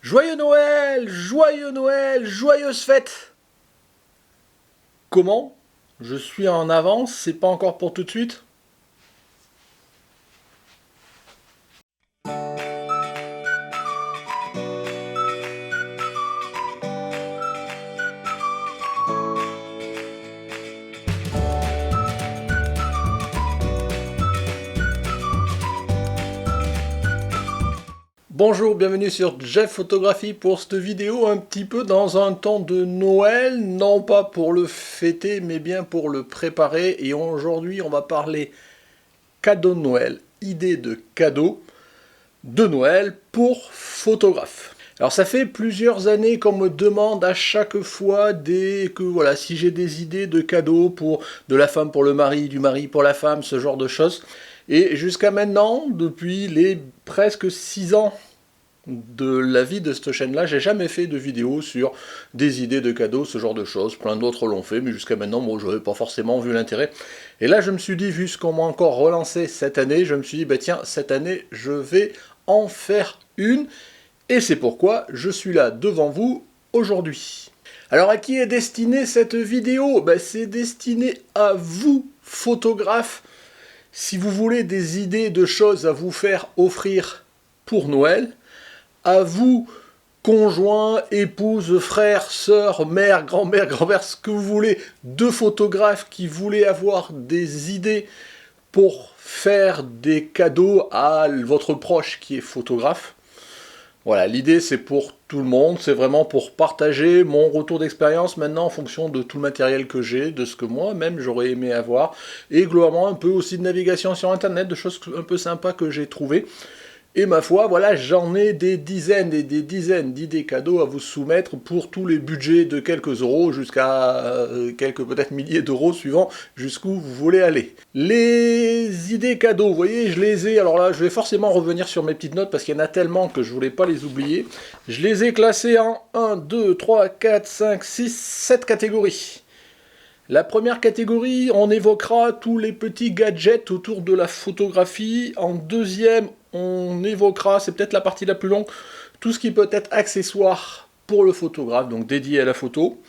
Joyeux Noël, joyeux Noël, joyeuse fête. Comment? Je suis en avance, c'est pas encore pour tout de suite? Bonjour, bienvenue sur Jeff Photographie pour cette vidéo un petit peu dans un temps de Noël, non pas pour le fêter mais bien pour le préparer. Et aujourd'hui on va parler cadeaux de Noël, idées de cadeaux de Noël pour photographes. Alors ça fait plusieurs années qu'on me demande à chaque fois si j'ai des idées de cadeaux pour de la femme pour le mari, du mari pour la femme, ce genre de choses. Et jusqu'à maintenant, depuis les presque 6 ans de la vie de cette chaîne-là, j'ai jamais fait de vidéo sur des idées de cadeaux, ce genre de choses. Plein d'autres l'ont fait, mais jusqu'à maintenant, moi, je n'avais pas forcément vu l'intérêt. Et là, je me suis dit, vu ce qu'on m'a encore relancé cette année, je me suis dit, bah tiens, cette année, je vais en faire une. Et c'est pourquoi je suis là devant vous aujourd'hui. Alors, à qui est destinée cette vidéo? C'est destiné à vous, photographes. Si vous voulez des idées de choses à vous faire offrir pour Noël, à vous, conjoints, épouses, frères, sœurs, mère, grand-mère, ce que vous voulez, de photographes qui voulaient avoir des idées pour faire des cadeaux à votre proche qui est photographe. Voilà, l'idée c'est pour tout le monde, c'est vraiment pour partager mon retour d'expérience maintenant en fonction de tout le matériel que j'ai, de ce que moi-même j'aurais aimé avoir, et globalement un peu aussi de navigation sur internet, de choses un peu sympas que j'ai trouvées. Et ma foi, voilà, j'en ai des dizaines et des dizaines d'idées cadeaux à vous soumettre pour tous les budgets de quelques euros jusqu'à quelques peut-être milliers d'euros suivant jusqu'où vous voulez aller. Les idées cadeaux, vous voyez, je les ai, alors là, je vais forcément revenir sur mes petites notes parce qu'il y en a tellement que je voulais pas les oublier. Je les ai classées en 1, 2, 3, 4, 5, 6, 7 catégories. La première catégorie, on évoquera tous les petits gadgets autour de la photographie. En deuxième, on évoquera, c'est peut-être la partie la plus longue, tout ce qui peut être accessoire pour le photographe, donc dédié à la photo.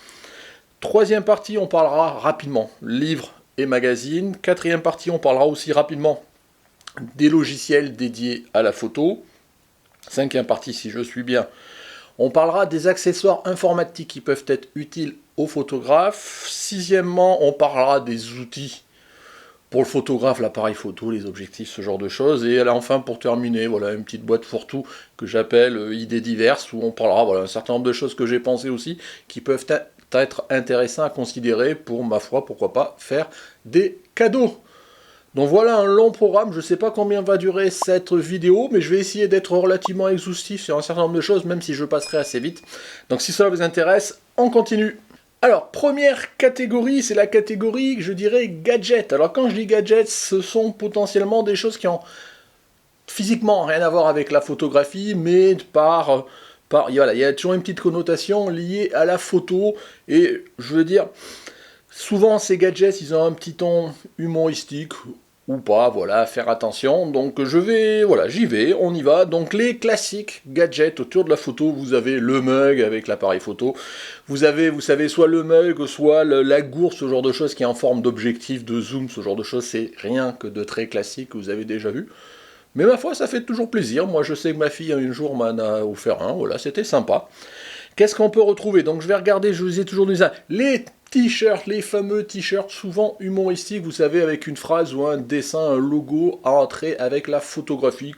Troisième partie, on parlera rapidement livres et magazines. Quatrième partie, on parlera aussi rapidement des logiciels dédiés à la photo. Cinquième partie, si je suis bien, on parlera des accessoires informatiques qui peuvent être utiles aux photographes. Sixièmement, on parlera des outils pour le photographe, l'appareil photo, les objectifs, ce genre de choses. Et là, enfin, pour terminer, voilà, une petite boîte fourre-tout que j'appelle idées diverses, où on parlera, voilà, un certain nombre de choses que j'ai pensées aussi, qui peuvent être intéressantes à considérer pour, ma foi, pourquoi pas, faire des cadeaux. Donc voilà un long programme, je ne sais pas combien va durer cette vidéo, mais je vais essayer d'être relativement exhaustif sur un certain nombre de choses, même si je passerai assez vite. Donc si cela vous intéresse, on continue. Alors, première catégorie, c'est la catégorie, je dirais, gadgets. Alors quand je dis gadgets, ce sont potentiellement des choses qui ont physiquement rien à voir avec la photographie, mais voilà, il y a toujours une petite connotation liée à la photo, et je veux dire, souvent ces gadgets, ils ont un petit ton humoristique, ou pas, voilà, faire attention. Donc j'y vais, on y va. Donc les classiques gadgets autour de la photo, vous avez le mug avec l'appareil photo, vous avez, vous savez, soit le mug, soit la gourde, ce genre de choses qui est en forme d'objectif, de zoom, ce genre de choses, c'est rien que de très classique que vous avez déjà vu. Mais ma foi, ça fait toujours plaisir. Moi, je sais que ma fille, un jour, m'en a offert un, voilà, c'était sympa. Qu'est-ce qu'on peut retrouver? Donc je vais regarder, je vous ai toujours dit ça, les t-shirts, les fameux t-shirts souvent humoristiques, vous savez, avec une phrase ou un dessin, un logo à entrer avec la photographie.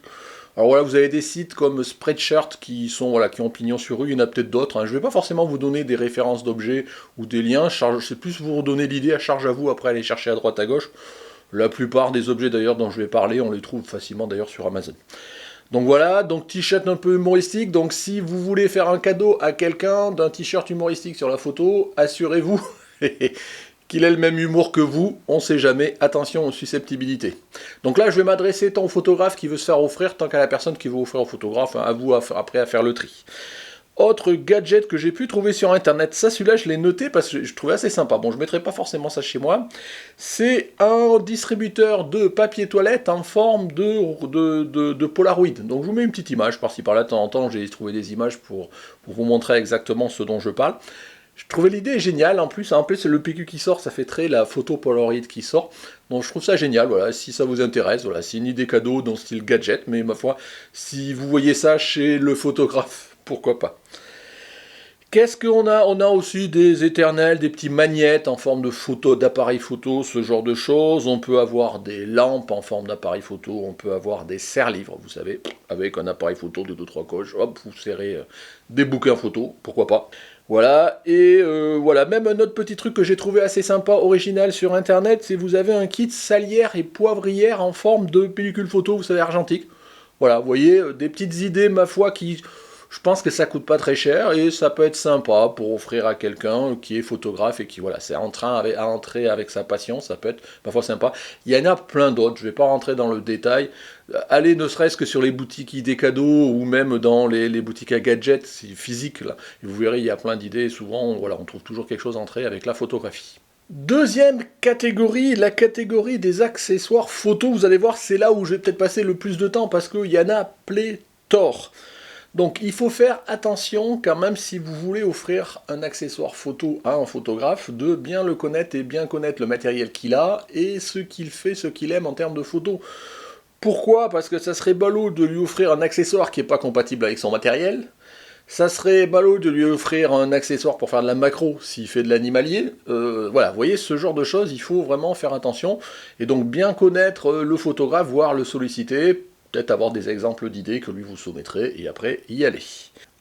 Alors voilà, vous avez des sites comme Spreadshirt qui ont pignon sur rue, il y en a peut-être d'autres. Je ne vais pas forcément vous donner des références d'objets ou des liens, c'est plus vous redonner l'idée, à charge à vous, après aller chercher à droite à gauche. La plupart des objets d'ailleurs dont je vais parler, on les trouve facilement d'ailleurs sur Amazon. Donc voilà, donc t-shirt un peu humoristique, donc si vous voulez faire un cadeau à quelqu'un d'un t-shirt humoristique sur la photo, assurez-vous qu'il ait le même humour que vous, on sait jamais, attention aux susceptibilités. Donc là je vais m'adresser tant au photographe qui veut se faire offrir, tant qu'à la personne qui veut offrir au photographe, à vous après à faire le tri. Autre gadget que j'ai pu trouver sur internet, ça celui-là je l'ai noté parce que je trouvais assez sympa, bon je ne mettrai pas forcément ça chez moi, c'est un distributeur de papier toilette en forme de Polaroid. Donc je vous mets une petite image par-ci par-là, de temps en temps j'ai trouvé des images pour vous montrer exactement ce dont je parle. Je trouvais l'idée géniale, en plus c'est le PQ qui sort, ça fait très la photo Polaroid qui sort, donc je trouve ça génial, voilà, si ça vous intéresse, voilà, c'est une idée cadeau dans le style gadget, mais ma foi, si vous voyez ça chez le photographe, pourquoi pas. Qu'est-ce qu'on a? On a aussi des éternels, des petits magnettes en forme de photo, d'appareil photo, ce genre de choses. On peut avoir des lampes en forme d'appareil photo, on peut avoir des serre-livres, vous savez, avec un appareil photo de 2-3 coches, hop, vous serrez des bouquins photo, pourquoi pas. Voilà, et voilà, même un autre petit truc que j'ai trouvé assez sympa, original sur internet, c'est vous avez un kit salière et poivrière en forme de pellicule photo, vous savez, argentique. Voilà, vous voyez, des petites idées, ma foi, qui... Je pense que ça coûte pas très cher et ça peut être sympa pour offrir à quelqu'un qui est photographe et qui voilà, c'est en train à entrer avec sa passion, ça peut être parfois sympa. Il y en a plein d'autres, je vais pas rentrer dans le détail. Allez ne serait-ce que sur les boutiques idées cadeaux ou même dans les boutiques à gadgets physiques, là. Et vous verrez, il y a plein d'idées et souvent voilà, on trouve toujours quelque chose à entrer avec la photographie. Deuxième catégorie, la catégorie des accessoires photo. Vous allez voir, c'est là où je vais peut-être passer le plus de temps parce qu'il y en a pléthore. Donc il faut faire attention quand même si vous voulez offrir un accessoire photo à un photographe, de bien le connaître et bien connaître le matériel qu'il a et ce qu'il fait, ce qu'il aime en termes de photos. Pourquoi? Parce que ça serait ballot de lui offrir un accessoire qui n'est pas compatible avec son matériel. Ça serait ballot de lui offrir un accessoire pour faire de la macro s'il fait de l'animalier. Voilà, vous voyez, ce genre de choses, il faut vraiment faire attention. Et donc bien connaître le photographe, voire le solliciter, peut-être avoir des exemples d'idées que lui vous soumettrez et après y aller.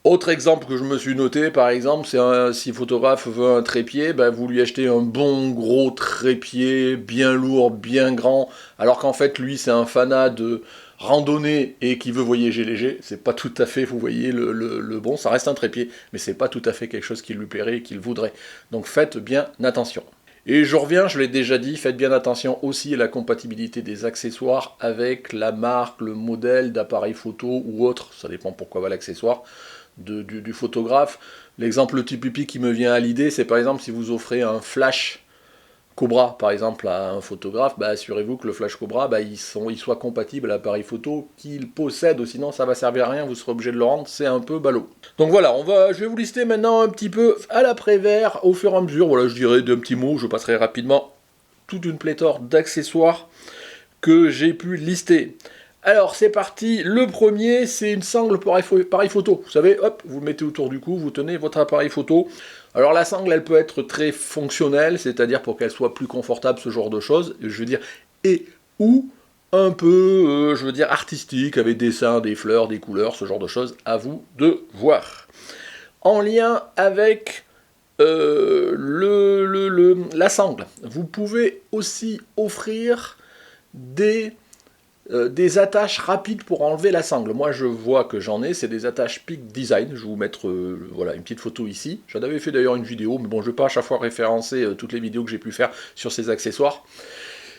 Autre exemple que je me suis noté, par exemple, c'est si le photographe veut un trépied, ben vous lui achetez un bon gros trépied, bien lourd, bien grand, alors qu'en fait lui c'est un fanat de randonnée et qui veut voyager léger, c'est pas tout à fait, vous voyez, le bon, ça reste un trépied, mais c'est pas tout à fait quelque chose qui lui plairait et qu'il voudrait. Donc faites bien attention. Et je reviens, je l'ai déjà dit, faites bien attention aussi à la compatibilité des accessoires avec la marque, le modèle d'appareil photo ou autre, ça dépend pourquoi va l'accessoire, du photographe. L'exemple typique qui me vient à l'idée, c'est par exemple si vous offrez un flash Cobra par exemple à un photographe, bah, assurez-vous que le flash Cobra, bah, il soit compatible à l'appareil photo qu'il possède, sinon ça va servir à rien, vous serez obligé de le rendre, c'est un peu ballot. Donc voilà, je vais vous lister maintenant un petit peu à l'après-vert, au fur et à mesure, voilà, je dirais d'un petit mot, je passerai rapidement toute une pléthore d'accessoires que j'ai pu lister. Alors c'est parti, le premier c'est une sangle appareil photo, vous savez, hop, vous le mettez autour du cou, vous tenez votre appareil photo. Alors la sangle elle peut être très fonctionnelle, c'est-à-dire pour qu'elle soit plus confortable, ce genre de choses, je veux dire, et ou un peu, je veux dire, artistique, avec des dessins, des fleurs, des couleurs, ce genre de choses, à vous de voir. En lien avec la sangle, vous pouvez aussi offrir des attaches rapides pour enlever la sangle. Moi je vois que j'en ai, c'est des attaches Peak Design, je vais vous mettre voilà, une petite photo ici. J'en avais fait d'ailleurs une vidéo, mais bon je ne vais pas à chaque fois référencer toutes les vidéos que j'ai pu faire sur ces accessoires.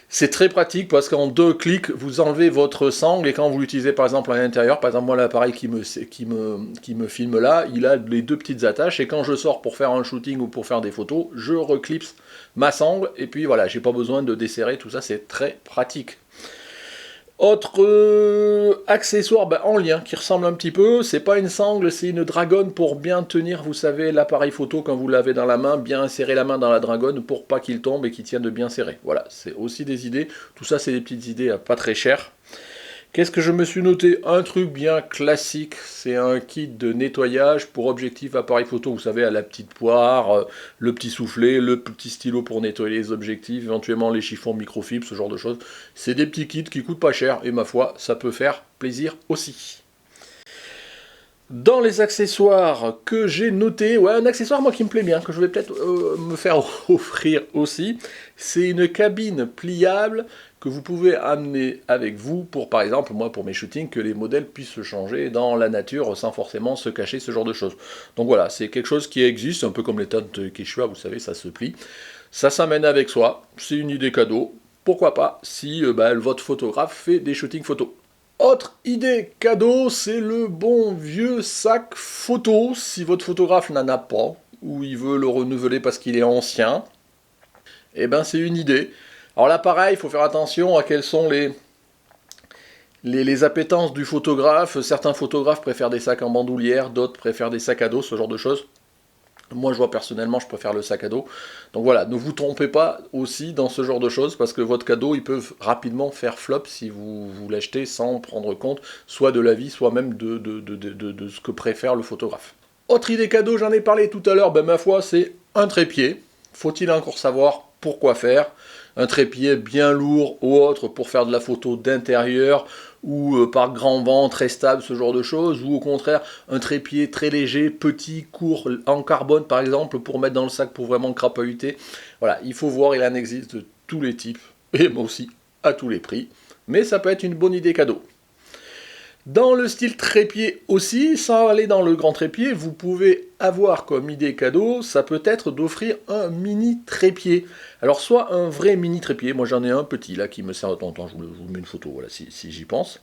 C'est très pratique parce qu'en 2 clics, vous enlevez votre sangle et quand vous l'utilisez par exemple à l'intérieur, par exemple moi l'appareil qui me filme là, il a les 2 petites attaches et quand je sors pour faire un shooting ou pour faire des photos, je reclipse ma sangle et puis voilà, j'ai pas besoin de desserrer, tout ça c'est très pratique. Autre accessoire en lien qui ressemble un petit peu, c'est pas une sangle, c'est une dragonne pour bien tenir, vous savez, l'appareil photo quand vous l'avez dans la main, bien serrer la main dans la dragonne pour pas qu'il tombe et qu'il tienne de bien serré. Voilà, c'est aussi des idées, tout ça c'est des petites idées pas très chères. Qu'est-ce que je me suis noté? Un truc bien classique, c'est un kit de nettoyage pour objectif appareil photo, vous savez, à la petite poire, le petit soufflet, le petit stylo pour nettoyer les objectifs, éventuellement les chiffons microfibres, ce genre de choses. C'est des petits kits qui coûtent pas cher, et ma foi, ça peut faire plaisir aussi. Dans les accessoires que j'ai notés, ouais, un accessoire moi qui me plaît bien, que je vais peut-être me faire offrir aussi, c'est une cabine pliable que vous pouvez amener avec vous pour, par exemple, moi pour mes shootings, que les modèles puissent se changer dans la nature sans forcément se cacher, ce genre de choses. Donc voilà, c'est quelque chose qui existe, un peu comme les tentes Quechua, vous savez, ça se plie. Ça s'amène avec soi, c'est une idée cadeau, pourquoi pas, si votre photographe fait des shootings photos. Autre idée cadeau, c'est le bon vieux sac photo, si votre photographe n'en a pas, ou il veut le renouveler parce qu'il est ancien, eh ben c'est une idée. Alors là pareil, il faut faire attention à quelles sont les appétences du photographe. Certains photographes préfèrent des sacs en bandoulière, d'autres préfèrent des sacs à dos, ce genre de choses. Moi, je vois personnellement, je préfère le sac à dos. Donc voilà, ne vous trompez pas aussi dans ce genre de choses, parce que votre cadeau, ils peuvent rapidement faire flop si vous l'achetez sans prendre compte, soit de l'avis, soit même de ce que préfère le photographe. Autre idée cadeau, j'en ai parlé tout à l'heure, ben ma foi, c'est un trépied. Faut-il encore savoir pourquoi faire? Un trépied bien lourd ou autre pour faire de la photo d'intérieur, ou par grand vent, très stable, ce genre de choses, ou au contraire un trépied très léger, petit, court, en carbone par exemple, pour mettre dans le sac pour vraiment crapahuter. Voilà, il faut voir, il en existe de tous les types, et moi aussi, à tous les prix, mais ça peut être une bonne idée cadeau. Dans le style trépied aussi, sans aller dans le grand trépied, vous pouvez avoir comme idée cadeau, ça peut être d'offrir un mini trépied. Alors soit un vrai mini trépied, moi j'en ai un petit là qui me sert de temps en temps, je vous mets une photo voilà, si j'y pense.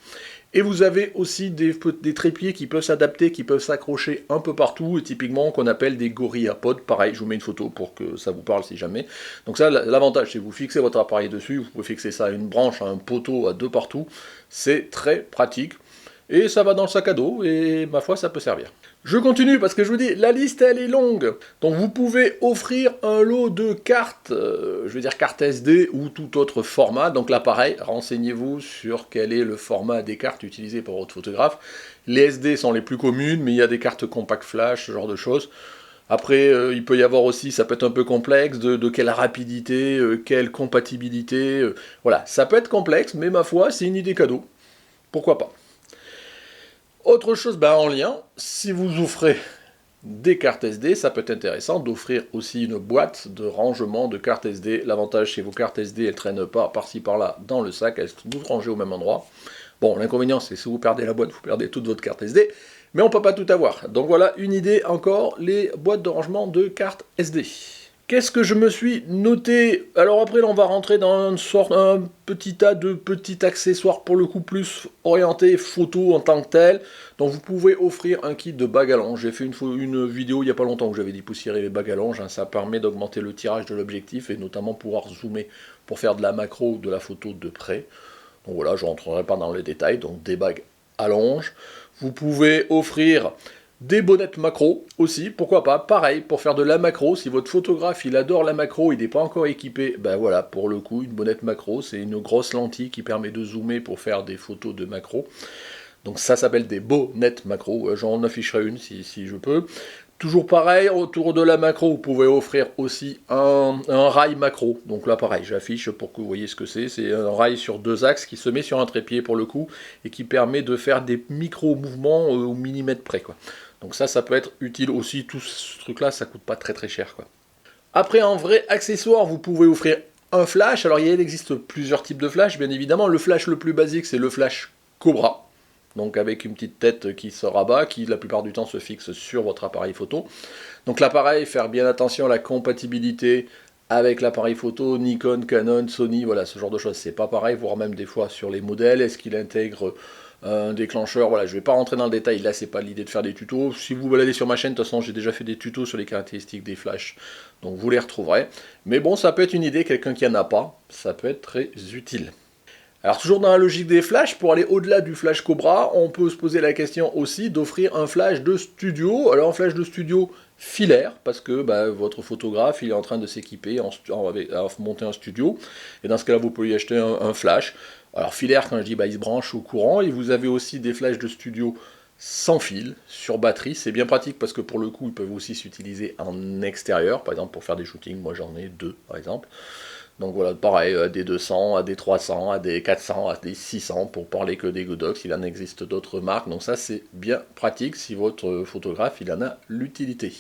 Et vous avez aussi des trépieds qui peuvent s'adapter, qui peuvent s'accrocher un peu partout, et typiquement qu'on appelle des GorillaPod. Pareil, je vous mets une photo pour que ça vous parle si jamais. Donc ça, l'avantage c'est que vous fixez votre appareil dessus, vous pouvez fixer ça à une branche, à un poteau, à deux partout. C'est très pratique. Et ça va dans le sac à dos, et ma foi, ça peut servir. Je continue, parce que je vous dis, la liste, elle est longue. Donc vous pouvez offrir un lot de cartes, je veux dire cartes SD ou tout autre format. Donc là, pareil, renseignez-vous sur quel est le format des cartes utilisées par votre photographe. Les SD sont les plus communes, mais il y a des cartes compact flash, ce genre de choses. Après, il peut y avoir aussi, ça peut être un peu complexe, de quelle rapidité, quelle compatibilité. Voilà, ça peut être complexe, mais ma foi, c'est une idée cadeau. Pourquoi pas? Autre chose, en lien, si vous offrez des cartes SD, ça peut être intéressant d'offrir aussi une boîte de rangement de cartes SD. L'avantage, c'est que vos cartes SD, elles ne traînent pas par-ci par-là dans le sac, elles sont toutes rangées au même endroit. Bon, l'inconvénient, c'est que si vous perdez la boîte, vous perdez toute votre carte SD, mais on ne peut pas tout avoir. Donc voilà, une idée encore, les boîtes de rangement de cartes SD. Qu'est-ce que je me suis noté? Alors après, là, on va rentrer dans un petit tas de petits accessoires, pour le coup plus orientés photo en tant que tel. Donc vous pouvez offrir un kit de bague à longe. J'ai fait une vidéo il n'y a pas longtemps où j'avais dépoussiéré les bagues à longe. Ça permet d'augmenter le tirage de l'objectif et notamment pouvoir zoomer pour faire de la macro ou de la photo de près. Donc voilà, je ne rentrerai pas dans les détails. Donc des bagues à longe. Vous pouvez offrir des bonnettes macro aussi, pourquoi pas, pareil, pour faire de la macro, si votre photographe il adore la macro, il n'est pas encore équipé, ben voilà, pour le coup, une bonnette macro, c'est une grosse lentille qui permet de zoomer pour faire des photos de macro. Donc ça s'appelle des bonnettes macro, j'en afficherai une si je peux. Toujours pareil, autour de la macro, vous pouvez offrir aussi un rail macro. Donc là, pareil, j'affiche pour que vous voyez ce que c'est. C'est un rail sur deux axes qui se met sur un trépied pour le coup et qui permet de faire des micro-mouvements au millimètre près, quoi. Donc ça peut être utile aussi. Tout ce truc-là, ça coûte pas très très cher, quoi. Après, en vrai accessoire, vous pouvez offrir un flash. Alors, il existe plusieurs types de flash, bien évidemment. Le flash le plus basique, c'est le flash Cobra. Donc avec une petite tête qui se rabat, qui la plupart du temps se fixe sur votre appareil photo. Donc l'appareil, faire bien attention à la compatibilité avec l'appareil photo, Nikon, Canon, Sony, voilà, ce genre de choses. C'est pas pareil, voire même des fois sur les modèles, est-ce qu'il intègre un déclencheur, voilà, je vais pas rentrer dans le détail, là c'est pas l'idée de faire des tutos. Si vous baladez sur ma chaîne, de toute façon j'ai déjà fait des tutos sur les caractéristiques des flashs, donc vous les retrouverez. Mais bon, ça peut être une idée, quelqu'un qui en a pas, ça peut être très utile. Alors toujours dans la logique des flashs, pour aller au-delà du flash Cobra, on peut se poser la question aussi d'offrir un flash de studio. Alors un flash de studio filaire, parce que votre photographe il est en train de s'équiper à monter un studio, et dans ce cas-là vous pouvez y acheter un flash. Alors filaire, quand je dis il se branche au courant, et vous avez aussi des flashs de studio sans fil, sur batterie, c'est bien pratique parce que pour le coup ils peuvent aussi s'utiliser en extérieur, par exemple pour faire des shootings, moi j'en ai deux par exemple. Donc voilà, pareil, des 200, des 300, des 400, des 600, pour parler que des Godox, il en existe d'autres marques, donc ça c'est bien pratique si votre photographe il en a l'utilité.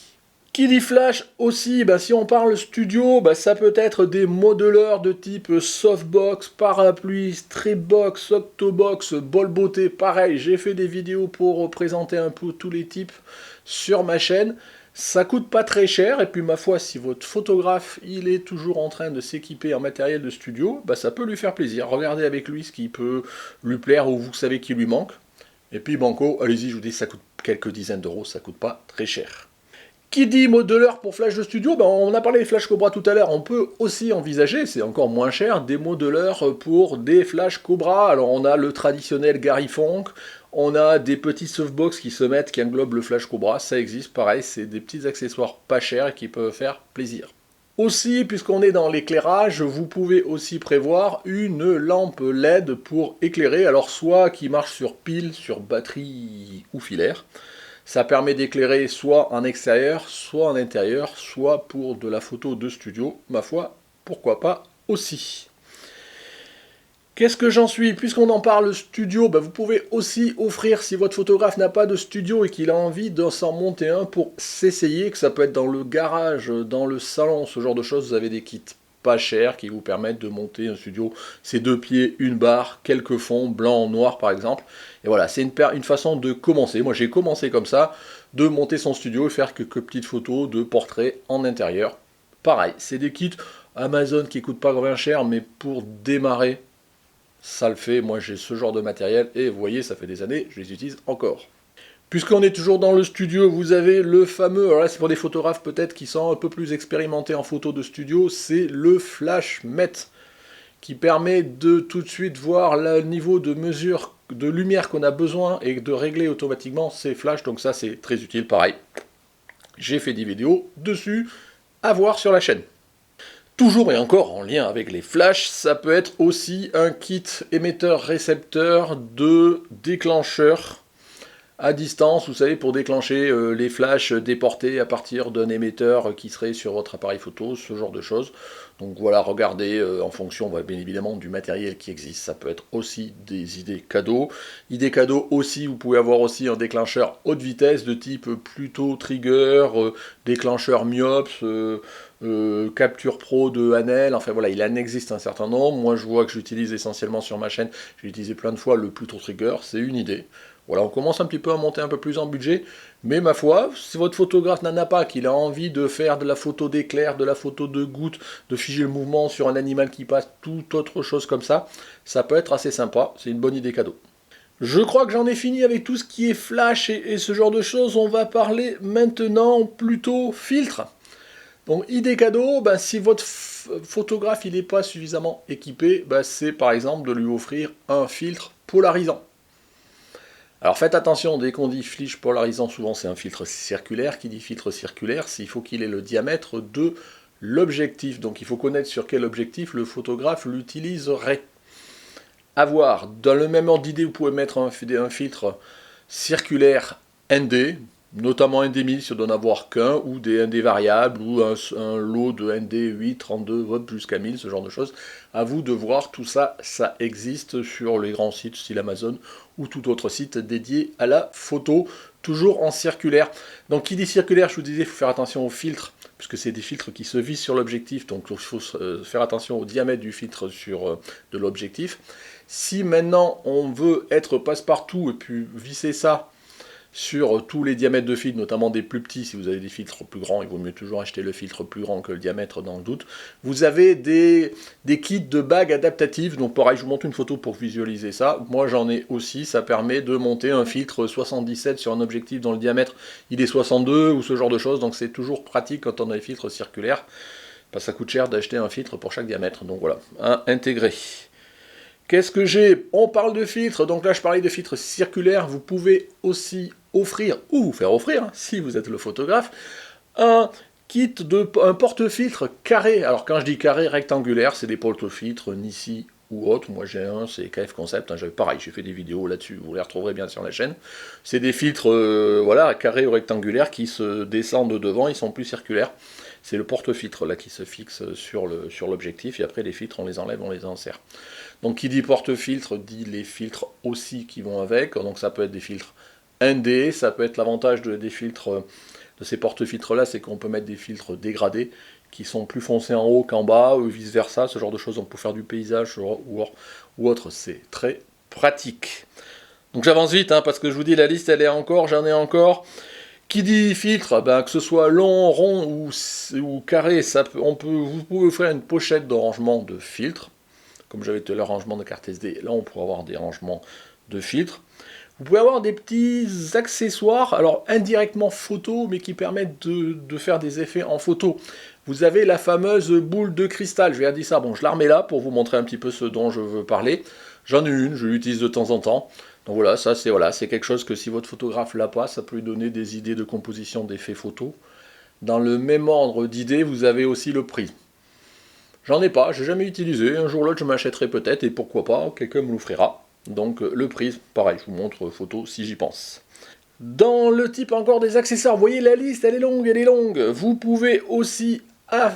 Qui dit flash aussi, si on parle studio, ça peut être des modeleurs de type softbox, parapluie, stripbox, octobox, bol beauté, pareil, j'ai fait des vidéos pour présenter un peu tous les types sur ma chaîne. Ça coûte pas très cher, et puis ma foi, si votre photographe il est toujours en train de s'équiper en matériel de studio, bah ça peut lui faire plaisir. Regardez avec lui ce qui peut lui plaire ou vous savez qu'il lui manque. Et puis banco, allez-y, je vous dis, ça coûte quelques dizaines d'euros, ça coûte pas très cher. Qui dit modeleur pour flash de studio, ben on a parlé des flash Cobra tout à l'heure, on peut aussi envisager, c'est encore moins cher, des modeleurs pour des flash Cobra. Alors on a le traditionnel Gary Funk, on a des petits softbox qui se mettent, qui englobent le flash Cobra, ça existe, pareil, c'est des petits accessoires pas chers qui peuvent faire plaisir. Aussi, puisqu'on est dans l'éclairage, vous pouvez aussi prévoir une lampe LED pour éclairer, alors soit qui marche sur pile, sur batterie ou filaire. Ça permet d'éclairer soit en extérieur, soit en intérieur, soit pour de la photo de studio. Ma foi, pourquoi pas aussi. Qu'est-ce que j'en suis? Puisqu'on en parle studio, vous pouvez aussi offrir, si votre photographe n'a pas de studio et qu'il a envie de s'en monter un pour s'essayer, que ça peut être dans le garage, dans le salon, ce genre de choses, vous avez des kits pas chers qui vous permettent de monter un studio. C'est 2 pieds, une barre, quelques fonds, blanc, noir par exemple. Et voilà, c'est une façon de commencer. Moi j'ai commencé comme ça, de monter son studio et faire quelques petites photos de portraits en intérieur. Pareil, c'est des kits Amazon qui ne coûtent pas grand cher, mais pour démarrer, ça le fait. Moi j'ai ce genre de matériel et vous voyez, ça fait des années, je les utilise encore. Puisqu'on est toujours dans le studio, vous avez le fameux, alors là c'est pour des photographes peut-être qui sont un peu plus expérimentés en photo de studio, c'est le Flash Met, qui permet de tout de suite voir le niveau de mesure de lumière qu'on a besoin et de régler automatiquement ces flashs, donc ça c'est très utile, pareil. J'ai fait des vidéos dessus, à voir sur la chaîne. Toujours et encore en lien avec les flashs, ça peut être aussi un kit émetteur-récepteur de déclencheur à distance, vous savez, pour déclencher les flashs déportés à partir d'un émetteur qui serait sur votre appareil photo, ce genre de choses. Donc voilà, regardez en fonction bien évidemment du matériel qui existe. Ça peut être aussi des idées cadeaux. Idées cadeaux aussi, vous pouvez avoir aussi un déclencheur haute vitesse de type plutôt trigger, déclencheur myops, capture pro de Hanel, enfin voilà, il en existe un certain nombre. Moi je vois que j'utilise essentiellement sur ma chaîne, j'ai utilisé plein de fois le Pluto Trigger, c'est une idée. Voilà, on commence un petit peu à monter un peu plus en budget, mais ma foi, si votre photographe n'en a pas, qu'il a envie de faire de la photo d'éclair, de la photo de gouttes, de figer le mouvement sur un animal qui passe, toute autre chose comme ça peut être assez sympa, c'est une bonne idée cadeau. Je crois que j'en ai fini avec tout ce qui est flash et ce genre de choses, on va parler maintenant plutôt filtre. Donc idée cadeau, si votre photographe il n'est pas suffisamment équipé, c'est par exemple de lui offrir un filtre polarisant. Alors faites attention, dès qu'on dit fiche polarisant, souvent c'est un filtre circulaire. Qui dit filtre circulaire, il faut qu'il ait le diamètre de l'objectif. Donc il faut connaître sur quel objectif le photographe l'utiliserait. À voir, dans le même ordre d'idée, vous pouvez mettre un filtre circulaire ND, notamment ND1000 si on doit n'en avoir qu'un, ou des ND variables, ou un lot de ND 8, 32, jusqu'à 1000, ce genre de choses. À vous de voir, tout ça, ça existe sur les grands sites style Amazon, ou tout autre site dédié à la photo, toujours en circulaire. Donc qui dit circulaire, je vous disais, il faut faire attention aux filtres, puisque c'est des filtres qui se vissent sur l'objectif, donc il faut faire attention au diamètre du filtre de l'objectif. Si maintenant on veut être passe-partout et puis visser ça sur tous les diamètres de filtres, notamment des plus petits, si vous avez des filtres plus grands, il vaut mieux toujours acheter le filtre plus grand que le diamètre dans le doute. Vous avez des kits de bagues adaptatives, donc pareil, je vous montre une photo pour visualiser ça. Moi j'en ai aussi, ça permet de monter un filtre 77 sur un objectif dont le diamètre il est 62 ou ce genre de choses, donc c'est toujours pratique quand on a des filtres circulaires. Ça coûte cher d'acheter un filtre pour chaque diamètre, donc voilà, intégré. Qu'est-ce que j'ai? On parle de filtres, donc là je parlais de filtres circulaires, vous pouvez aussi offrir, ou vous faire offrir, si vous êtes le photographe, un kit un porte-filtre carré. Alors quand je dis carré, rectangulaire, c'est des porte-filtres Nissi ou autres. Moi j'ai un, c'est KF Concept, pareil, j'ai fait des vidéos là-dessus, vous les retrouverez bien sur la chaîne. C'est des filtres voilà, carrés ou rectangulaires qui se descendent devant, ils sont plus circulaires. C'est le porte-filtre là qui se fixe sur l'objectif, et après les filtres on les enlève, on les insère. Donc qui dit porte-filtre dit les filtres aussi qui vont avec, donc ça peut être des filtres ND, ça peut être l'avantage des filtres, de ces porte-filtres là, c'est qu'on peut mettre des filtres dégradés, qui sont plus foncés en haut qu'en bas, ou vice versa, ce genre de choses, on peut faire du paysage ou autre, c'est très pratique. Donc j'avance vite, parce que je vous dis la liste elle est encore, j'en ai encore. Qui dit filtre, ben, que ce soit long, rond ou carré, vous pouvez faire une pochette de rangement de filtre. Comme j'avais tout le rangement de carte SD, là on pourrait avoir des rangements de filtres. Vous pouvez avoir des petits accessoires, alors indirectement photo, mais qui permettent de faire des effets en photo. Vous avez la fameuse boule de cristal, je vais dire ça, bon je la remets là pour vous montrer un petit peu ce dont je veux parler. J'en ai une, je l'utilise de temps en temps. Donc voilà, ça c'est quelque chose que si votre photographe l'a pas, ça peut lui donner des idées de composition d'effets photo. Dans le même ordre d'idées, vous avez aussi le prisme. J'en ai pas, j'ai jamais utilisé, un jour ou l'autre je m'achèterai peut-être, et pourquoi pas, quelqu'un me l'offrira. Donc le prisme, pareil, je vous montre photo si j'y pense. Dans le type encore des accessoires, vous voyez la liste, elle est longue, elle est longue. Vous pouvez aussi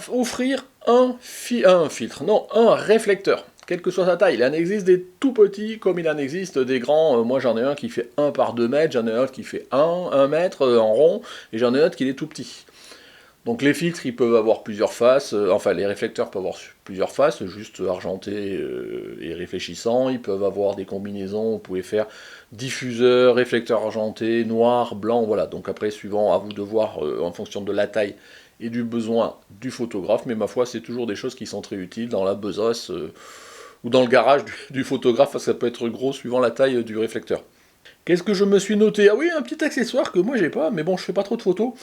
offrir un filtre, non, un réflecteur, quelle que soit sa taille. Il en existe des tout petits comme il en existe des grands. Moi j'en ai un qui fait 1 par 2 mètres, j'en ai un autre qui fait 1 mètre en rond, et j'en ai un autre qui est tout petit. Donc les filtres, ils peuvent avoir plusieurs faces, enfin les réflecteurs peuvent avoir plusieurs faces, juste argenté et réfléchissant, ils peuvent avoir des combinaisons, vous pouvez faire diffuseur, réflecteur argenté, noir, blanc, voilà. Donc après, suivant, à vous de voir en fonction de la taille et du besoin du photographe, mais ma foi, c'est toujours des choses qui sont très utiles dans la besace ou dans le garage du photographe, ça peut être gros suivant la taille du réflecteur. Qu'est-ce que je me suis noté? Ah oui, un petit accessoire que moi j'ai pas, mais bon, je fais pas trop de photos.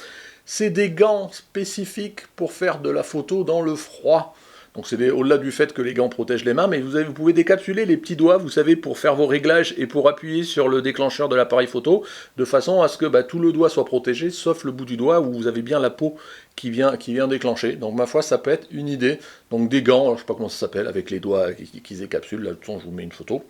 C'est des gants spécifiques pour faire de la photo dans le froid. Donc c'est au-delà du fait que les gants protègent les mains, mais vous pouvez décapsuler les petits doigts, vous savez, pour faire vos réglages et pour appuyer sur le déclencheur de l'appareil photo, de façon à ce que tout le doigt soit protégé, sauf le bout du doigt où vous avez bien la peau qui vient déclencher. Donc ma foi, ça peut être une idée. Donc des gants, alors, je sais pas comment ça s'appelle, avec les doigts qui se décapsulent. Là, de toute façon, je vous mets une photo.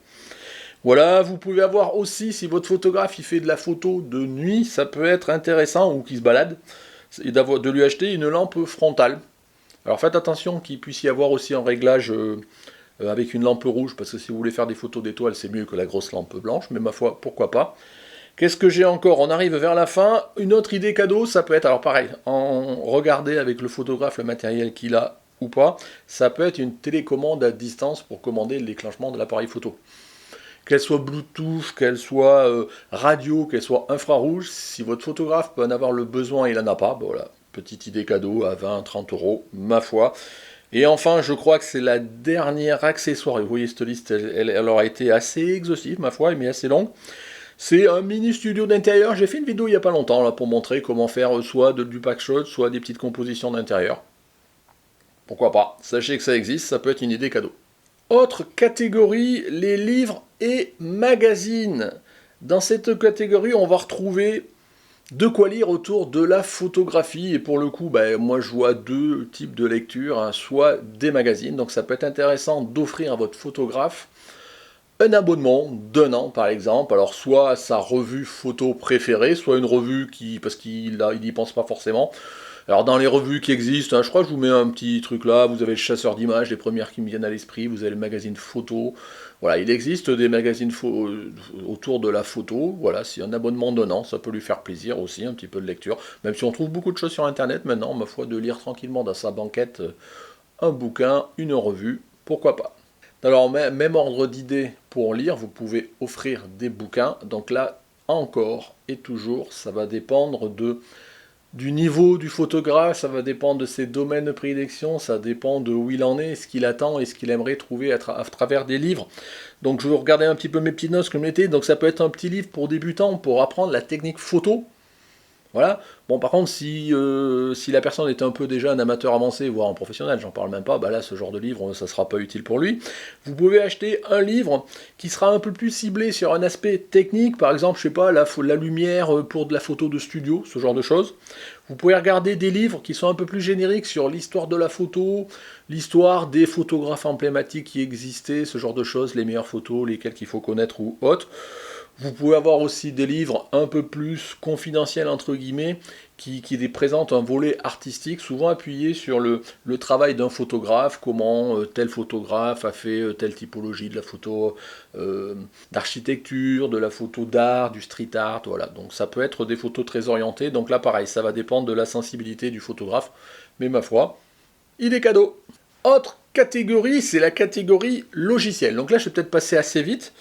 Voilà, vous pouvez avoir aussi, si votre photographe il fait de la photo de nuit, ça peut être intéressant, ou qu'il se balade, et de lui acheter une lampe frontale. Alors faites attention qu'il puisse y avoir aussi un réglage avec une lampe rouge, parce que si vous voulez faire des photos d'étoiles, c'est mieux que la grosse lampe blanche, mais ma foi, pourquoi pas. Qu'est-ce que j'ai encore? On arrive vers la fin. Une autre idée cadeau, ça peut être, alors pareil, regardez avec le photographe le matériel qu'il a ou pas, ça peut être une télécommande à distance pour commander le déclenchement de l'appareil photo. Qu'elle soit Bluetooth, qu'elle soit radio, qu'elle soit infrarouge, si votre photographe peut en avoir le besoin et il n'en a pas, ben voilà, petite idée cadeau à 20-30 euros, ma foi. Et enfin, je crois que c'est la dernière accessoire, et vous voyez cette liste, elle aura été assez exhaustive, ma foi, mais assez longue. C'est un mini studio d'intérieur, j'ai fait une vidéo il n'y a pas longtemps là, pour montrer comment faire soit du packshot, soit des petites compositions d'intérieur. Pourquoi pas, sachez que ça existe, ça peut être une idée cadeau. Autre catégorie, les livres et magazines. Dans cette catégorie, on va retrouver de quoi lire autour de la photographie. Et pour le coup, moi je vois deux types de lecture, hein, soit des magazines, donc ça peut être intéressant d'offrir à votre photographe un abonnement d'1 an par exemple, alors soit sa revue photo préférée, soit une revue parce qu'il n'y pense pas forcément. Alors dans les revues qui existent, hein, je crois que je vous mets un petit truc là, vous avez le chasseur d'images, les premières qui me viennent à l'esprit, vous avez le magazine photo, voilà, il existe des magazines autour de la photo, voilà, c'est un abonnement d'1 an, ça peut lui faire plaisir aussi, un petit peu de lecture, même si on trouve beaucoup de choses sur internet maintenant, ma foi, de lire tranquillement dans sa banquette un bouquin, une revue, pourquoi pas. Alors même ordre d'idée pour lire, vous pouvez offrir des bouquins, donc là encore et toujours, ça va dépendre du niveau du photographe, ça va dépendre de ses domaines de prédilection, ça dépend de où il en est, ce qu'il attend et ce qu'il aimerait trouver à travers des livres. Donc je vais regarder un petit peu mes petites notes comme l'été, donc ça peut être un petit livre pour débutants, pour apprendre la technique photo. Voilà. Bon, par contre, si la personne est un peu déjà un amateur avancé, voire un professionnel, j'en parle même pas, là, ce genre de livre, ça sera pas utile pour lui. Vous pouvez acheter un livre qui sera un peu plus ciblé sur un aspect technique, par exemple, je sais pas, la lumière pour de la photo de studio, ce genre de choses. Vous pouvez regarder des livres qui sont un peu plus génériques sur l'histoire de la photo, l'histoire des photographes emblématiques qui existaient, ce genre de choses, les meilleures photos, lesquelles qu'il faut connaître ou autres. Vous pouvez avoir aussi des livres un peu plus confidentiels, entre guillemets, qui présentent un volet artistique, souvent appuyé sur le travail d'un photographe, comment tel photographe a fait telle typologie de la photo d'architecture, de la photo d'art, du street art, voilà. Donc ça peut être des photos très orientées, donc là pareil, ça va dépendre de la sensibilité du photographe, mais ma foi, il est cadeau. Autre catégorie, c'est la catégorie logiciel. Donc là je vais peut-être passer assez vite,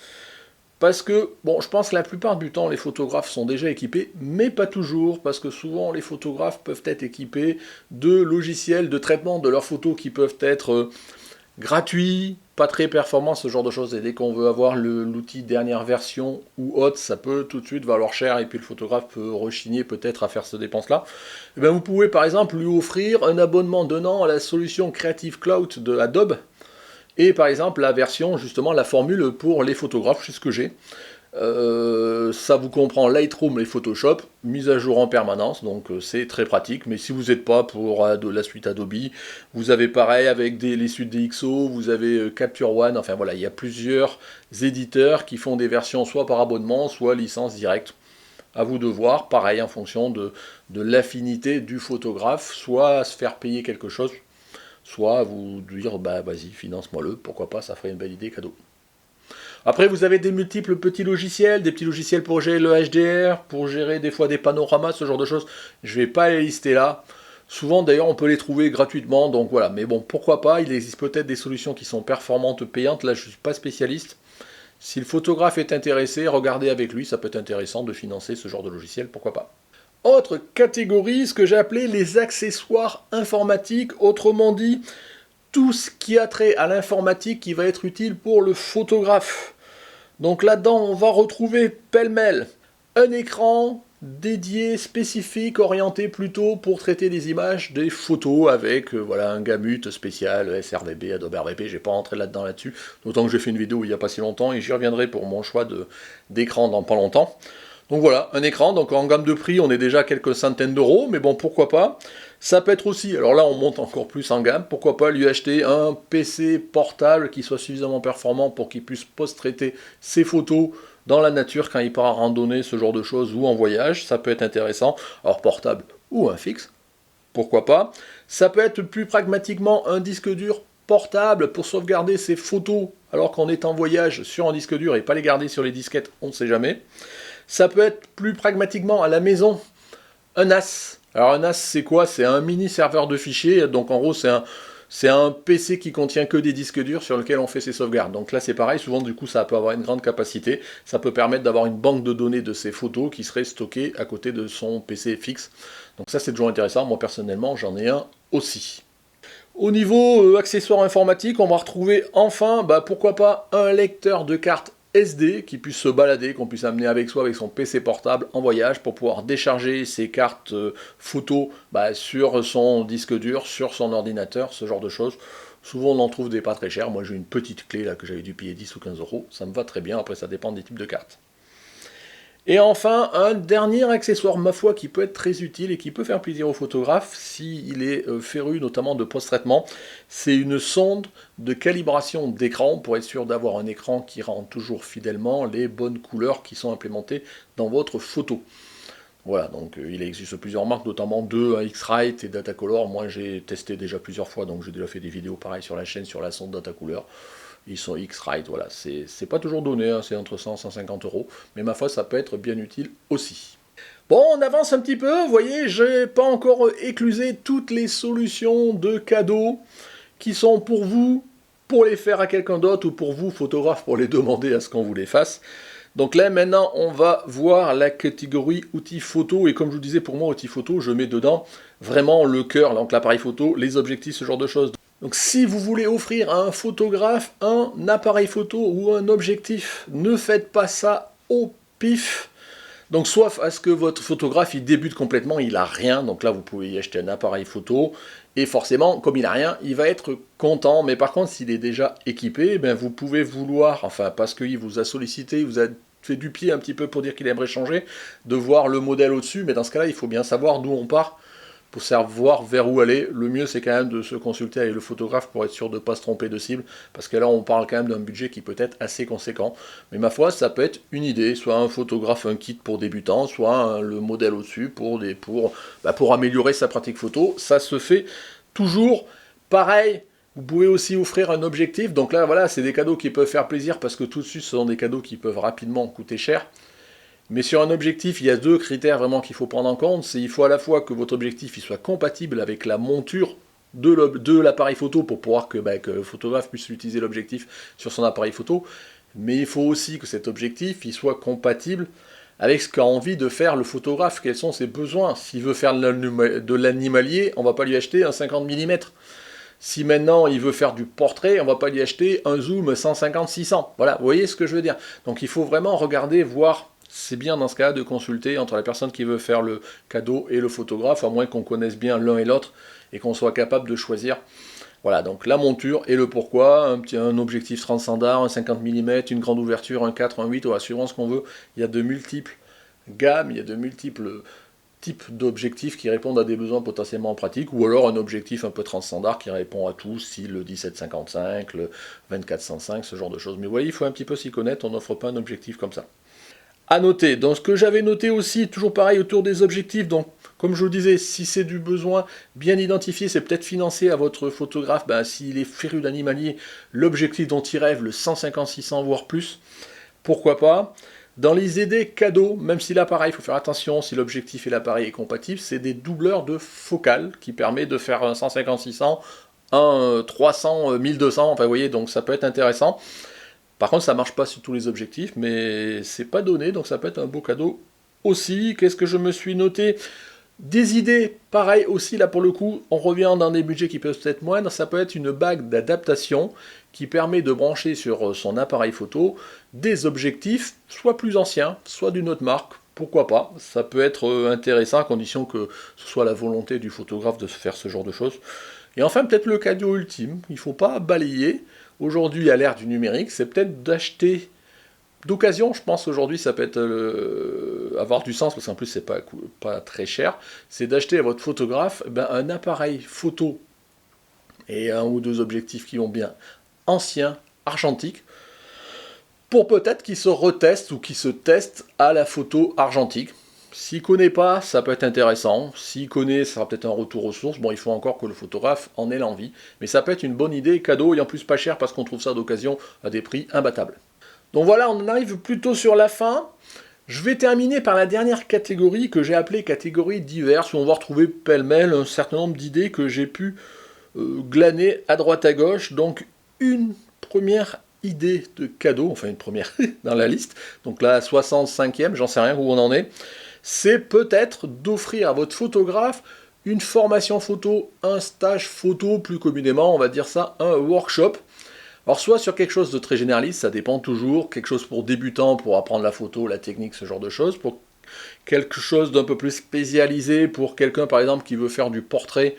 Parce que, bon, je pense que la plupart du temps, les photographes sont déjà équipés, mais pas toujours, parce que souvent, les photographes peuvent être équipés de logiciels de traitement de leurs photos qui peuvent être gratuits, pas très performants, ce genre de choses. Et dès qu'on veut avoir l'outil dernière version ou autre, ça peut tout de suite valoir cher, et puis le photographe peut rechigner peut-être à faire cette dépense-là. Et bien, vous pouvez par exemple lui offrir un abonnement d'un an à la solution Creative Cloud de Adobe, et par exemple la version, justement la formule pour les photographes, c'est ce que j'ai. Ça vous comprend Lightroom et Photoshop, mise à jour en permanence, donc c'est très pratique. Mais si vous n'êtes pas pour de la suite Adobe, vous avez pareil avec les suites DxO, vous avez Capture One, enfin voilà, il y a plusieurs éditeurs qui font des versions soit par abonnement, soit licence directe. À vous de voir, pareil en fonction de l'affinité du photographe, soit à se faire payer quelque chose, soit à vous dire bah vas-y, finance-moi-le, pourquoi pas, ça ferait une belle idée cadeau. Après, vous avez des multiples petits logiciels, des petits logiciels pour gérer le HDR, pour gérer des fois des panoramas, ce genre de choses. Je ne vais pas les lister là. Souvent, d'ailleurs, on peut les trouver gratuitement, donc voilà. Mais bon, pourquoi pas, il existe peut-être des solutions qui sont performantes, payantes. Là, je ne suis pas spécialiste. Si le photographe est intéressé, regardez avec lui, ça peut être intéressant de financer ce genre de logiciel, pourquoi pas. Autre catégorie, ce que j'ai appelé les accessoires informatiques, autrement dit, tout ce qui a trait à l'informatique qui va être utile pour le photographe. Donc là-dedans, on va retrouver pêle-mêle un écran dédié, spécifique, orienté plutôt pour traiter des images, des photos avec voilà, un gamut spécial, sRGB, Adobe RGB, je vais pas rentrer là-dessus, d'autant que j'ai fait une vidéo il n'y a pas si longtemps et j'y reviendrai pour mon choix d'écran dans pas longtemps. Donc voilà, un écran, donc en gamme de prix, on est déjà à quelques centaines d'euros, mais bon, pourquoi pas. Ça peut être aussi, alors là on monte encore plus en gamme, pourquoi pas lui acheter un PC portable qui soit suffisamment performant pour qu'il puisse post-traiter ses photos dans la nature quand il part à randonner, ce genre de choses, ou en voyage, ça peut être intéressant. Alors portable ou un fixe, pourquoi pas. Ça peut être plus pragmatiquement un disque dur portable pour sauvegarder ses photos alors qu'on est en voyage sur un disque dur et pas les garder sur les disquettes, on ne sait jamais. Ça peut être plus pragmatiquement à la maison, un NAS. Alors un NAS c'est quoi? C'est un mini serveur de fichiers, donc en gros c'est un PC qui contient que des disques durs sur lesquels on fait ses sauvegardes. Donc là c'est pareil, souvent du coup ça peut avoir une grande capacité, ça peut permettre d'avoir une banque de données de ses photos qui serait stockée à côté de son PC fixe. Donc ça c'est toujours intéressant, moi personnellement j'en ai un aussi. Au niveau accessoires informatiques, on va retrouver enfin, pourquoi pas, un lecteur de cartes SD qui puisse se balader, qu'on puisse amener avec soi avec son PC portable en voyage pour pouvoir décharger ses cartes photos sur son disque dur, sur son ordinateur, ce genre de choses. Souvent on en trouve des pas très chers, moi j'ai une petite clé là que j'avais dû payer 10 ou 15 euros, ça me va très bien, après ça dépend des types de cartes. Et enfin, un dernier accessoire, ma foi, qui peut être très utile et qui peut faire plaisir au photographe s'il est féru notamment de post-traitement, c'est une sonde de calibration d'écran pour être sûr d'avoir un écran qui rend toujours fidèlement les bonnes couleurs qui sont implémentées dans votre photo. Voilà, donc il existe plusieurs marques, notamment deux, X-Rite et Datacolor. Moi j'ai testé déjà plusieurs fois, donc j'ai déjà fait des vidéos pareilles sur la chaîne sur la sonde Datacolor. Ils sont X-Rite, voilà, c'est pas toujours donné, hein, c'est entre 100 et 150 euros, mais ma foi, ça peut être bien utile aussi. Bon, on avance un petit peu, vous voyez, j'ai pas encore éclusé toutes les solutions de cadeaux qui sont pour vous, pour les faire à quelqu'un d'autre, ou pour vous, photographe, pour les demander à ce qu'on vous les fasse. Donc là, maintenant, on va voir la catégorie outils photo, et comme je vous disais, pour moi, outils photo, je mets dedans vraiment le cœur, donc l'appareil photo, les objectifs, ce genre de choses. Donc si vous voulez offrir à un photographe un appareil photo ou un objectif, ne faites pas ça au pif. Donc soit à ce que votre photographe il débute complètement, il n'a rien, donc là vous pouvez y acheter un appareil photo, et forcément, comme il n'a rien, il va être content, mais par contre s'il est déjà équipé, vous pouvez vouloir, enfin parce qu'il vous a sollicité, il vous a fait du pied un petit peu pour dire qu'il aimerait changer, de voir le modèle au-dessus, mais dans ce cas-là, il faut bien savoir d'où on part, pour savoir vers où aller. Le mieux c'est quand même de se consulter avec le photographe pour être sûr de ne pas se tromper de cible, parce que là on parle quand même d'un budget qui peut être assez conséquent, mais ma foi ça peut être une idée, soit un photographe, un kit pour débutants, soit le modèle au-dessus pour améliorer sa pratique photo, ça se fait toujours pareil. Vous pouvez aussi offrir un objectif, donc là voilà c'est des cadeaux qui peuvent faire plaisir, parce que tout de suite ce sont des cadeaux qui peuvent rapidement coûter cher. Mais sur un objectif, il y a deux critères vraiment qu'il faut prendre en compte. C'est il faut à la fois que votre objectif il soit compatible avec la monture de l'appareil photo pour pouvoir que le photographe puisse utiliser l'objectif sur son appareil photo. Mais il faut aussi que cet objectif il soit compatible avec ce qu'a envie de faire le photographe, quels sont ses besoins. S'il veut faire de l'animalier, on ne va pas lui acheter un 50 mm. Si maintenant il veut faire du portrait, on ne va pas lui acheter un zoom 150-600. Voilà, vous voyez ce que je veux dire. Donc il faut vraiment regarder, voir. C'est bien dans ce cas de consulter entre la personne qui veut faire le cadeau et le photographe, à moins qu'on connaisse bien l'un et l'autre et qu'on soit capable de choisir. Voilà, donc la monture et le pourquoi, un objectif 30 standard, un 50 mm, une grande ouverture, un 4, un 8, voilà, suivant ce qu'on veut. Il y a de multiples gammes, il y a de multiples types d'objectifs qui répondent à des besoins potentiellement pratiques, ou alors un objectif un peu 30 standard qui répond à tout, style le 17-55, le 24-105, ce genre de choses. Mais vous voyez, il faut un petit peu s'y connaître, on n'offre pas un objectif comme ça. À noter, dans ce que j'avais noté aussi, toujours pareil autour des objectifs, donc comme je vous le disais, si c'est du besoin bien identifié, c'est peut-être financé à votre photographe, s'il est féru d'animalier, l'objectif dont il rêve, le 150-600 voire plus, pourquoi pas. Dans les idées cadeaux, même si l'appareil, il faut faire attention, si l'objectif et l'appareil est compatible, c'est des doubleurs de focale qui permet de faire un 150-600, un 300, 1200, enfin vous voyez, donc ça peut être intéressant. Par contre, ça ne marche pas sur tous les objectifs, mais c'est pas donné, donc ça peut être un beau cadeau aussi. Qu'est-ce que je me suis noté? Des idées, pareil aussi, là pour le coup, on revient dans des budgets qui peuvent être moindres, ça peut être une bague d'adaptation qui permet de brancher sur son appareil photo des objectifs, soit plus anciens, soit d'une autre marque, pourquoi pas, ça peut être intéressant à condition que ce soit la volonté du photographe de faire ce genre de choses. Et enfin, peut-être le cadeau ultime, il ne faut pas balayer. Aujourd'hui, à l'ère du numérique, c'est peut-être d'acheter d'occasion. Je pense aujourd'hui, ça peut être avoir du sens, parce qu'en plus, c'est pas très cher. C'est d'acheter à votre photographe un appareil photo et un ou deux objectifs qui vont bien, anciens, argentiques, pour peut-être qu'il se reteste ou qu'il se teste à la photo argentique. S'il ne connaît pas, ça peut être intéressant. S'il connaît, ça sera peut-être un retour aux sources. Bon, il faut encore que le photographe en ait l'envie. Mais ça peut être une bonne idée, cadeau, et en plus pas cher parce qu'on trouve ça d'occasion à des prix imbattables. Donc voilà, on arrive plutôt sur la fin. Je vais terminer par la dernière catégorie que j'ai appelée catégorie diverses, où on va retrouver pêle-mêle un certain nombre d'idées que j'ai pu glaner à droite à gauche. Donc une première idée de cadeau, enfin une première dans la liste, donc la 65e, j'en sais rien où on en est, c'est peut-être d'offrir à votre photographe une formation photo, un stage photo, plus communément, on va dire ça, un workshop. Alors soit sur quelque chose de très généraliste, ça dépend toujours, quelque chose pour débutants, pour apprendre la photo, la technique, ce genre de choses, pour quelque chose d'un peu plus spécialisé, pour quelqu'un par exemple qui veut faire du portrait,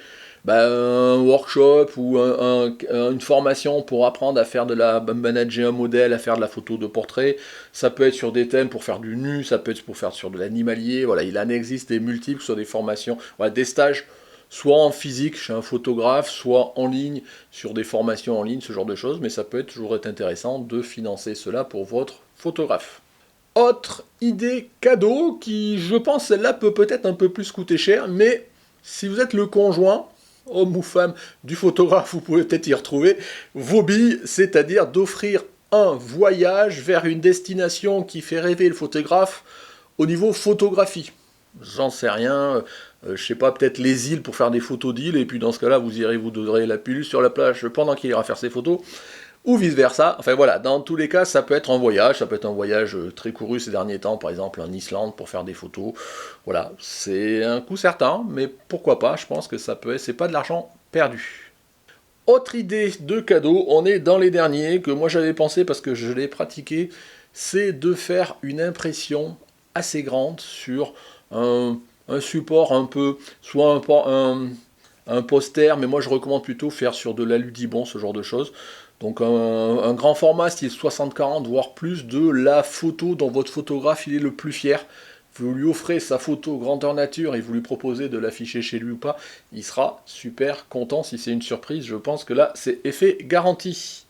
un workshop ou une formation pour apprendre à faire manager un modèle, à faire de la photo de portrait. Ça peut être sur des thèmes pour faire du nu, ça peut être pour faire sur de l'animalier. Voilà, il en existe des multiples, soit des formations, voilà, des stages, soit en physique chez un photographe, soit en ligne, sur des formations en ligne, ce genre de choses. Mais ça peut toujours être intéressant de financer cela pour votre photographe. Autre idée cadeau qui, je pense, celle-là peut peut-être un peu plus coûter cher, mais si vous êtes le conjoint, homme ou femme, du photographe, vous pouvez peut-être y retrouver vos billes, c'est-à-dire d'offrir un voyage vers une destination qui fait rêver le photographe au niveau photographie. J'en sais rien, je sais pas, peut-être les îles pour faire des photos d'îles, et puis dans ce cas-là, vous irez vous donner la pilule sur la plage pendant qu'il ira faire ses photos, ou vice-versa. Enfin voilà, dans tous les cas, ça peut être un voyage très couru ces derniers temps, par exemple en Islande pour faire des photos. Voilà, c'est un coût certain, mais pourquoi pas, je pense que c'est pas de l'argent perdu. Autre idée de cadeau, on est dans les derniers, que moi j'avais pensé parce que je l'ai pratiqué, c'est de faire une impression assez grande sur un support un peu, soit un poster, mais moi je recommande plutôt faire sur de l'aludibon, ce genre de choses. Donc un grand format, style 60-40, voire plus, de la photo dont votre photographe il est le plus fier. Vous lui offrez sa photo grandeur nature et vous lui proposez de l'afficher chez lui ou pas, il sera super content. Si c'est une surprise, je pense que là, c'est effet garanti.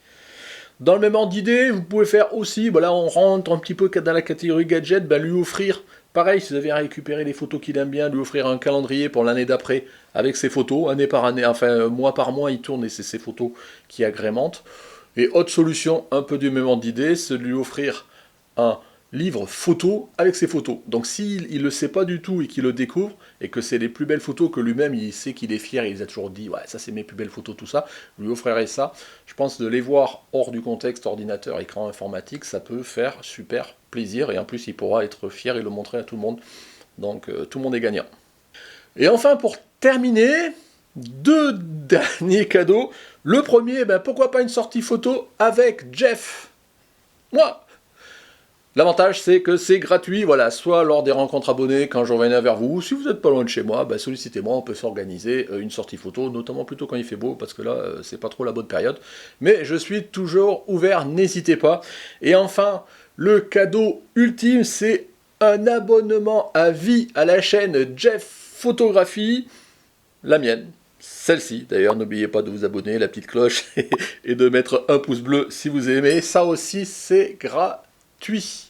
Dans le même ordre d'idée, vous pouvez faire aussi, là on rentre un petit peu dans la catégorie gadget, lui offrir, pareil, si vous avez récupéré les photos qu'il aime bien, lui offrir un calendrier pour l'année d'après avec ses photos, année par année, enfin mois par mois, il tourne et c'est ses photos qui agrémentent. Et autre solution, un peu du même ordre d'idée, c'est de lui offrir un livre photo avec ses photos. Donc s'il ne le sait pas du tout et qu'il le découvre, et que c'est les plus belles photos que lui-même, il sait qu'il est fier, il les a toujours dit, ouais, ça c'est mes plus belles photos, tout ça, je lui offrirai ça. Je pense de les voir hors du contexte ordinateur, écran informatique, ça peut faire super plaisir, et en plus il pourra être fier et le montrer à tout le monde. Donc tout le monde est gagnant. Et enfin, pour terminer, 2 derniers cadeaux. Le premier, ben, pourquoi pas une sortie photo avec Jeff. Moi. L'avantage, c'est que c'est gratuit, voilà, soit lors des rencontres abonnées, quand je reviens vers vous, ou si vous n'êtes pas loin de chez moi, ben, sollicitez-moi, on peut s'organiser une sortie photo, notamment plutôt quand il fait beau, parce que là, c'est pas trop la bonne période. Mais je suis toujours ouvert, n'hésitez pas. Et enfin, le cadeau ultime, c'est un abonnement à vie à la chaîne Jeff Photographie, la mienne. Celle-ci, d'ailleurs, n'oubliez pas de vous abonner, la petite cloche, et de mettre un pouce bleu si vous aimez. Ça aussi, c'est gratuit.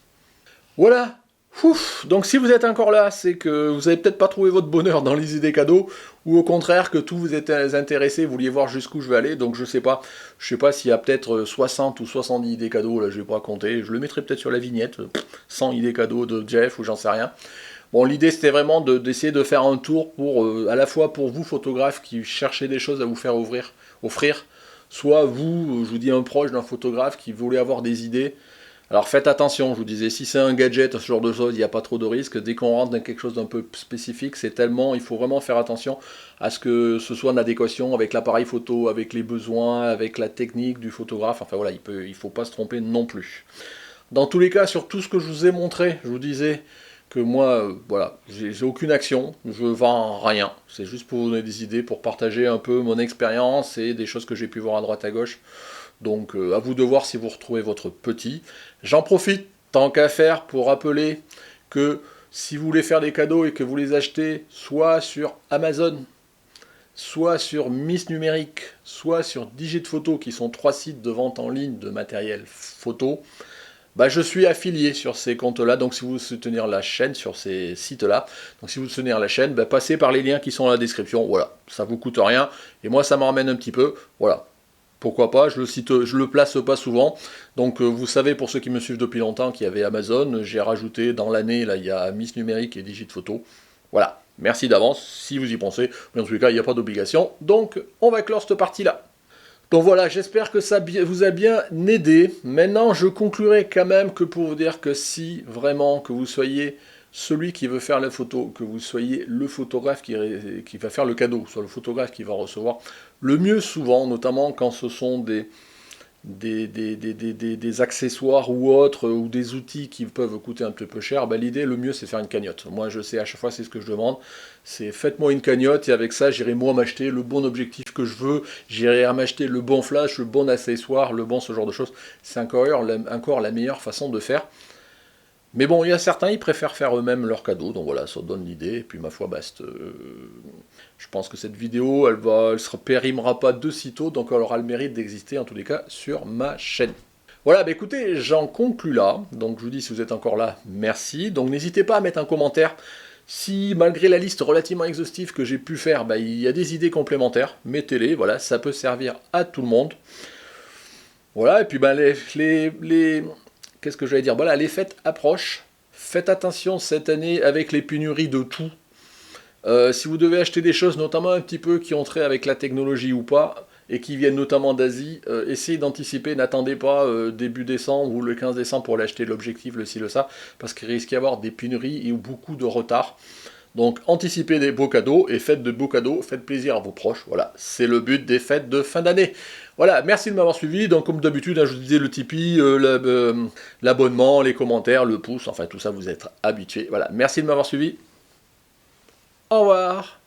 Voilà. Ouf. Donc si vous êtes encore là, c'est que vous n'avez peut-être pas trouvé votre bonheur dans les idées cadeaux, ou au contraire que tout vous est intéressé, vous vouliez voir jusqu'où je vais aller, donc je sais pas s'il y a peut-être 60 ou 70 idées cadeaux, là je vais pas compter, je le mettrai peut-être sur la vignette, 100 idées cadeaux de Jeff, ou j'en sais rien. Bon, l'idée c'était vraiment d'essayer de faire un tour pour, à la fois pour vous photographes qui cherchez des choses à vous faire offrir, soit vous, je vous dis un proche d'un photographe qui voulait avoir des idées. Alors faites attention, je vous disais, si c'est un gadget, ce genre de choses, il n'y a pas trop de risques. Dès qu'on rentre dans quelque chose d'un peu spécifique, il faut vraiment faire attention à ce que ce soit en adéquation avec l'appareil photo, avec les besoins, avec la technique du photographe. Enfin voilà, il ne faut pas se tromper non plus. Dans tous les cas, sur tout ce que je vous ai montré, je vous disais que moi, voilà, j'ai aucune action, je vends rien. C'est juste pour vous donner des idées, pour partager un peu mon expérience et des choses que j'ai pu voir à droite à gauche. Donc à vous de voir si vous retrouvez votre petit. J'en profite, tant qu'à faire, pour rappeler que si vous voulez faire des cadeaux et que vous les achetez soit sur Amazon, soit sur Miss Numérique, soit sur Digitphoto, qui sont 3 sites de vente en ligne de matériel photo, bah, je suis affilié sur ces comptes-là, donc si vous voulez soutenir la chaîne sur ces sites-là, donc si vous voulez soutenir la chaîne, bah, passez par les liens qui sont dans la description, voilà, ça vous coûte rien, et moi ça me ramène un petit peu, voilà. Pourquoi pas, je le place pas souvent. Donc vous savez, pour ceux qui me suivent depuis longtemps, qu'il y avait Amazon, j'ai rajouté dans l'année, là il y a Miss Numérique et Digitphoto. Voilà, merci d'avance si vous y pensez, mais en tout cas il n'y a pas d'obligation. Donc on va clore cette partie-là. Donc voilà, j'espère que ça vous a bien aidé. Maintenant je conclurai quand même que pour vous dire que si vraiment que vous soyez celui qui veut faire la photo, que vous soyez le photographe qui va faire le cadeau, soit le photographe qui va recevoir, le mieux souvent, notamment quand ce sont des accessoires ou autres, ou des outils qui peuvent coûter un petit peu cher, bah, l'idée, le mieux, c'est faire une cagnotte. Moi, je sais, à chaque fois, c'est ce que je demande, c'est faites-moi une cagnotte, et avec ça, j'irai moi m'acheter le bon objectif que je veux, j'irai m'acheter le bon flash, le bon accessoire, le bon ce genre de choses. C'est encore la meilleure façon de faire. Mais bon, il y a certains, ils préfèrent faire eux-mêmes leurs cadeaux, donc voilà, ça donne l'idée, et puis ma foi, bah, je pense que cette vidéo, elle se périmera pas de sitôt, donc elle aura le mérite d'exister, en tous les cas, sur ma chaîne. Voilà, bah écoutez, j'en conclus là, donc je vous dis, si vous êtes encore là, merci, donc n'hésitez pas à mettre un commentaire, si malgré la liste relativement exhaustive que j'ai pu faire, bah, il y a des idées complémentaires, mettez-les, voilà, ça peut servir à tout le monde. Voilà, et puis bah, qu'est-ce que j'allais dire? Voilà, les fêtes approchent. Faites attention cette année avec les pénuries de tout. Si vous devez acheter des choses, notamment un petit peu qui ont trait avec la technologie ou pas, et qui viennent notamment d'Asie, essayez d'anticiper, n'attendez pas début décembre ou le 15 décembre pour l'acheter, l'objectif, le ci, le ça, parce qu'il risque d'y avoir des pénuries et beaucoup de retard. Donc anticipez des beaux cadeaux et faites de beaux cadeaux, faites plaisir à vos proches. Voilà, c'est le but des fêtes de fin d'année. Voilà, merci de m'avoir suivi. Donc comme d'habitude, hein, je vous disais le Tipeee, l'abonnement, les commentaires, le pouce, enfin tout ça vous êtes habitués. Voilà, merci de m'avoir suivi. Au revoir.